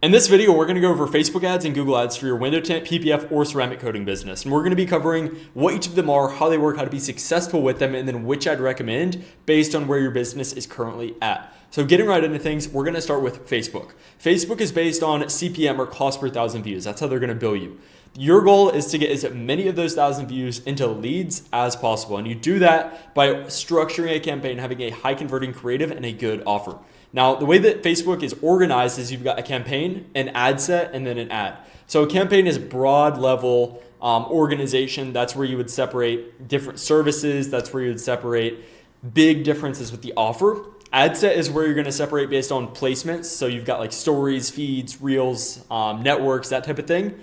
In this video, we're going to go over Facebook ads and Google ads for your window tint, PPF, or ceramic coating business. And we're going to be covering what each of them are, how they work, how to be successful with them, and then which I'd recommend based on where your business is currently at. So getting right into things, we're going to start with Facebook. Facebook is based on CPM, or cost per thousand views. That's how they're going to bill you. Your goal is to get as many of those 1,000 views into leads as possible. And you do that by structuring a campaign, having a high converting creative and a good offer. Now, the way that Facebook is organized is you've got a campaign, an ad set, and then an ad. So a campaign is broad level organization. That's where you would separate different services. That's where you would separate big differences with the offer. Ad set is where you're going to separate based on placements. So you've got like stories, feeds, reels, networks, that type of thing.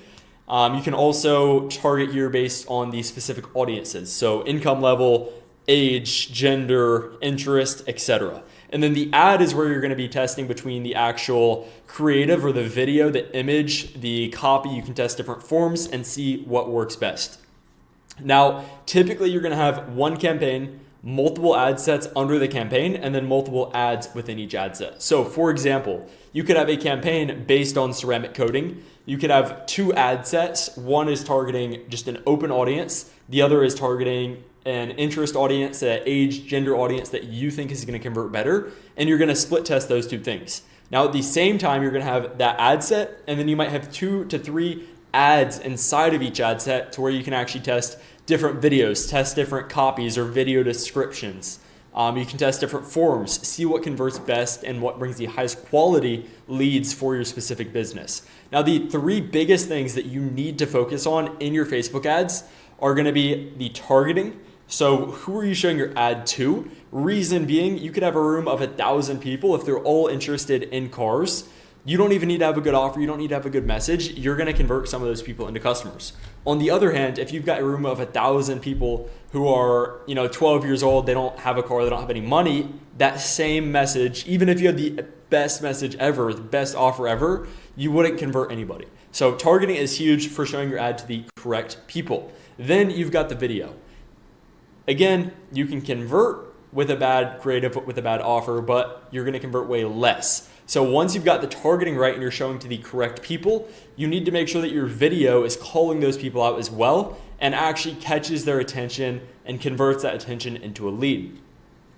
You can also target here based on the specific audiences. So income level, age, gender, interest, etc. And then the ad is where you're going to be testing between the actual creative or the video, the image, the copy. You can test different forms and see what works best. Now, typically you're going to have one campaign, multiple ad sets under the campaign, and then multiple ads within each ad set. So for example, you could have a campaign based on ceramic coating. You could have two ad sets. One is targeting just an open audience. The other is targeting an interest audience, an age, gender audience that you think is going to convert better. And you're going to split test those two things. Now, at the same time, you're going to have that ad set, and then you might have 2 to 3 ads inside of each ad set to where you can actually test different videos, test different copies or video descriptions. You can test different forms, see what converts best and what brings the highest quality leads for your specific business. Now, the 3 biggest things that you need to focus on in your Facebook ads are going to be the targeting. So who are you showing your ad to? Reason being, you could have a room of 1,000 people. If they're all interested in cars, you don't even need to have a good offer. You don't need to have a good message. You're going to convert some of those people into customers. On the other hand, if you've got a room of 1,000 people who are 12 years old, they don't have a car, they don't have any money, that same message, even if you had the best message ever, the best offer ever, you wouldn't convert anybody. So targeting is huge for showing your ad to the correct people. Then you've got the video. Again, you can convert with a bad creative, with a bad offer, but you're going to convert way less. So once you've got the targeting right and you're showing to the correct people, you need to make sure that your video is calling those people out as well and actually catches their attention and converts that attention into a lead.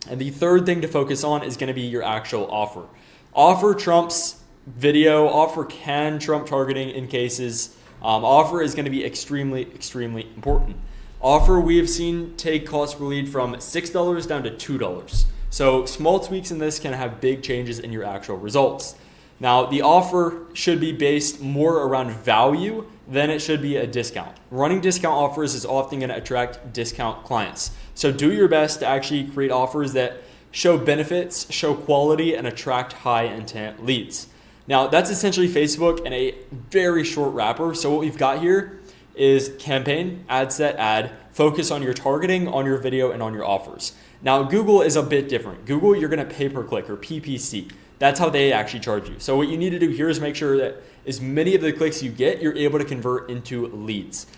And the third thing to focus on is going to be your actual offer. Offer trumps video. Offer can trump targeting in cases. Offer is going to be extremely, extremely important. Offer we have seen take cost per lead from $6 down to $2. So small tweaks in this can have big changes in your actual results. Now, the offer should be based more around value than it should be a discount. Running discount offers is often going to attract discount clients. So do your best to actually create offers that show benefits, show quality, and attract high intent leads. Now, that's essentially Facebook in a very short wrapper. So what we've got here is campaign, ad set, ad, focus on your targeting, on your video, and on your offers. Now, Google is a bit different. Google, you're going to pay per click or PPC. That's how they actually charge you. So what you need to do here is make sure that as many of the clicks you get, you're able to convert into leads.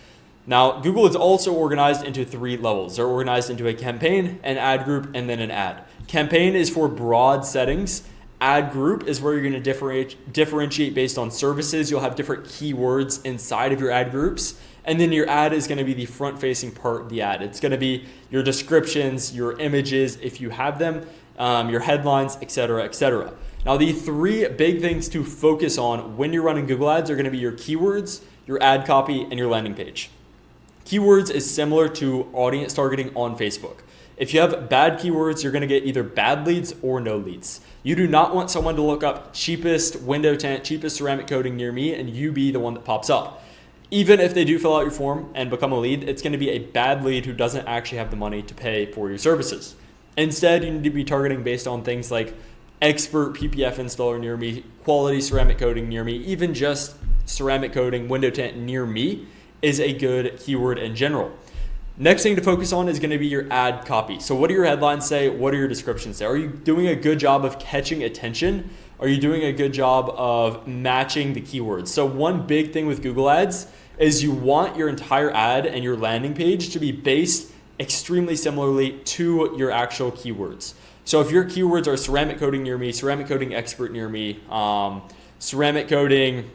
Now, Google is also organized into 3 levels. They're organized into a campaign, an ad group, and then an ad. Campaign is for broad settings. Ad group is where you're going to differentiate based on services. You'll have different keywords inside of your ad groups. And then your ad is going to be the front-facing part of the ad. It's going to be your descriptions, your images, if you have them, your headlines, etc., etc. Now, the 3 big things to focus on when you're running Google ads are going to be your keywords, your ad copy, and your landing page. Keywords is similar to audience targeting on Facebook. If you have bad keywords, you're going to get either bad leads or no leads. You do not want someone to look up cheapest window tint, cheapest ceramic coating near me, and you be the one that pops up. Even if they do fill out your form and become a lead, it's going to be a bad lead who doesn't actually have the money to pay for your services. Instead, you need to be targeting based on things like expert PPF installer near me, quality ceramic coating near me, even just ceramic coating, window tint near me is a good keyword in general. Next thing to focus on is going to be your ad copy. So what do your headlines say? What do your descriptions say? Are you doing a good job of catching attention? Are you doing a good job of matching the keywords? So one big thing with Google ads is you want your entire ad and your landing page to be based extremely similarly to your actual keywords. So if your keywords are ceramic coating near me, ceramic coating expert near me, ceramic coating,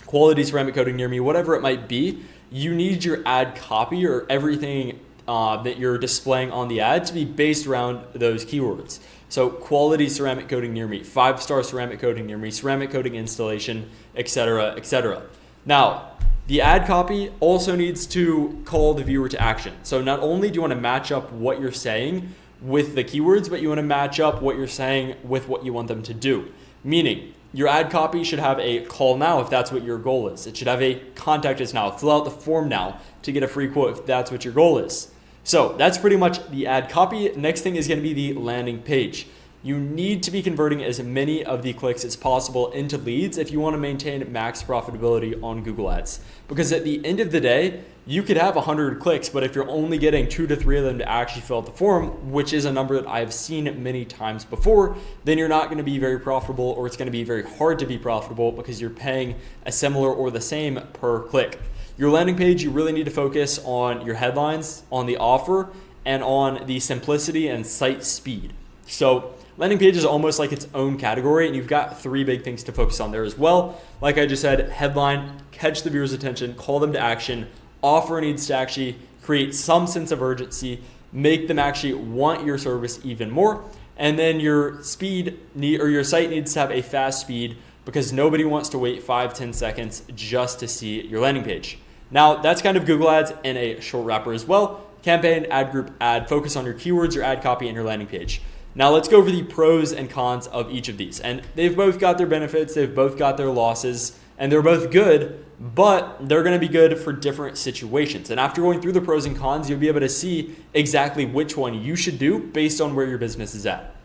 quality ceramic coating near me, whatever it might be, you need your ad copy or everything that you're displaying on the ad to be based around those keywords. So quality ceramic coating near me, 5-star ceramic coating near me, ceramic coating installation, etc., etc. Now, the ad copy also needs to call the viewer to action. So not only do you want to match up what you're saying with the keywords, but you want to match up what you're saying with what you want them to do. Meaning, your ad copy should have a call now if that's what your goal is. It should have a contact us now, fill out the form now to get a free quote if that's what your goal is. So that's pretty much the ad copy. Next thing is going to be the landing page. You need to be converting as many of the clicks as possible into leads if you want to maintain max profitability on Google Ads. Because at the end of the day, you could have 100 clicks, but if you're only getting 2 to 3 of them to actually fill out the form, which is a number that I've seen many times before, then you're not going to be very profitable, or it's going to be very hard to be profitable because you're paying a similar or the same per click. Your landing page, you really need to focus on your headlines, on the offer, and on the simplicity and site speed. So landing page is almost like its own category, and you've got 3 big things to focus on there as well. Like I just said, headline, catch the viewer's attention, call them to action. Offer needs to actually create some sense of urgency, make them actually want your service even more. And then your speed or your site needs to have a fast speed, because nobody wants to wait 5-10 seconds just to see your landing page. Now, that's kind of Google Ads in a short wrapper as well. Campaign, ad group, ad, focus on your keywords, your ad copy, and your landing page. Now let's go over the pros and cons of each of these. And they've both got their benefits, they've both got their losses, and they're both good, but they're gonna be good for different situations. And after going through the pros and cons, you'll be able to see exactly which one you should do based on where your business is at.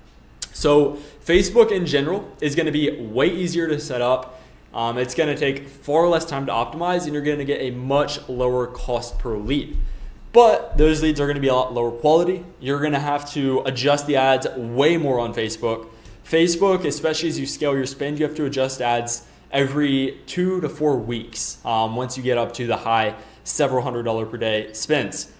So Facebook in general is gonna be way easier to set up. It's gonna take far less time to optimize, and you're gonna get a much lower cost per lead. But those leads are going to be a lot lower quality. You're going to have to adjust the ads way more on Facebook. Facebook, especially as you scale your spend, you have to adjust ads every 2 to 4 weeks once you get up to the high several $100 per day spends.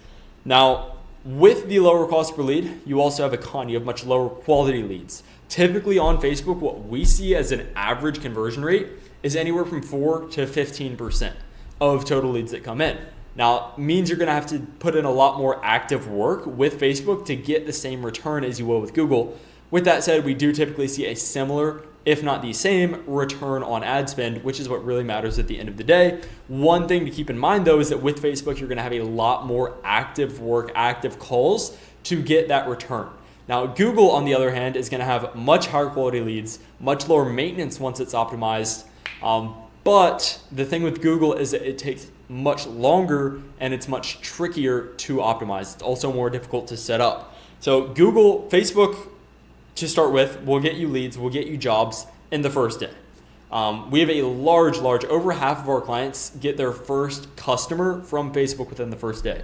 Now, with the lower cost per lead, you also have a con. You have much lower quality leads. Typically on Facebook, what we see as an average conversion rate is anywhere from 4 to 15% of total leads that come in. Now, it means you're going to have to put in a lot more active work with Facebook to get the same return as you will with Google. With that said, we do typically see a similar, if not the same, return on ad spend, which is what really matters at the end of the day. One thing to keep in mind, though, is that with Facebook, you're going to have a lot more active work, active calls to get that return. Now, Google, on the other hand, is going to have much higher quality leads, much lower maintenance once it's optimized. But the thing with Google is that it takes much longer and it's much trickier to optimize. It's also more difficult to set up. So Facebook, to start with, will get you leads, will get you jobs in the first day. We have a large, over half of our clients get their first customer from Facebook within the first day.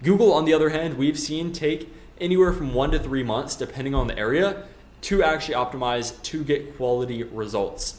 Google, on the other hand, we've seen take anywhere from 1 to 3 months, depending on the area, to actually optimize to get quality results.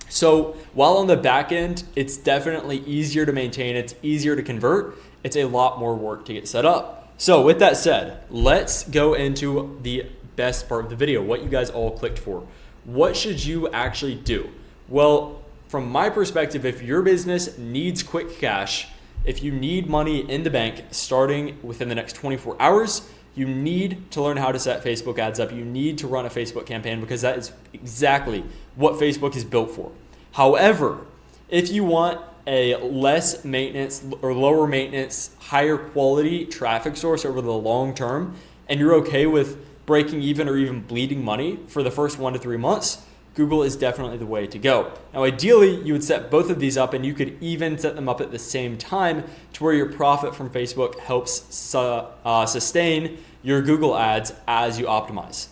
So while on the back end, it's definitely easier to maintain, it's easier to convert, it's a lot more work to get set up. So with that said, let's go into the best part of the video, what you guys all clicked for. What should you actually do? Well, from my perspective, if your business needs quick cash, if you need money in the bank starting within the next 24 hours, you need to learn how to set Facebook ads up. You need to run a Facebook campaign, because that is exactly what Facebook is built for. However, if you want a less maintenance or lower maintenance, higher quality traffic source over the long term, and you're okay with breaking even or even bleeding money for the first 1 to 3 months, Google is definitely the way to go. Now, ideally, you would set both of these up, and you could even set them up at the same time to where your profit from Facebook helps sustain your Google ads as you optimize.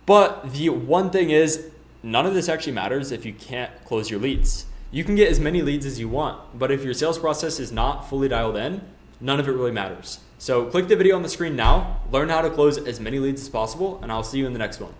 But the one thing is, none of this actually matters if you can't close your leads. You can get as many leads as you want, but if your sales process is not fully dialed in, none of it really matters. So click the video on the screen now, learn how to close as many leads as possible, and I'll see you in the next one.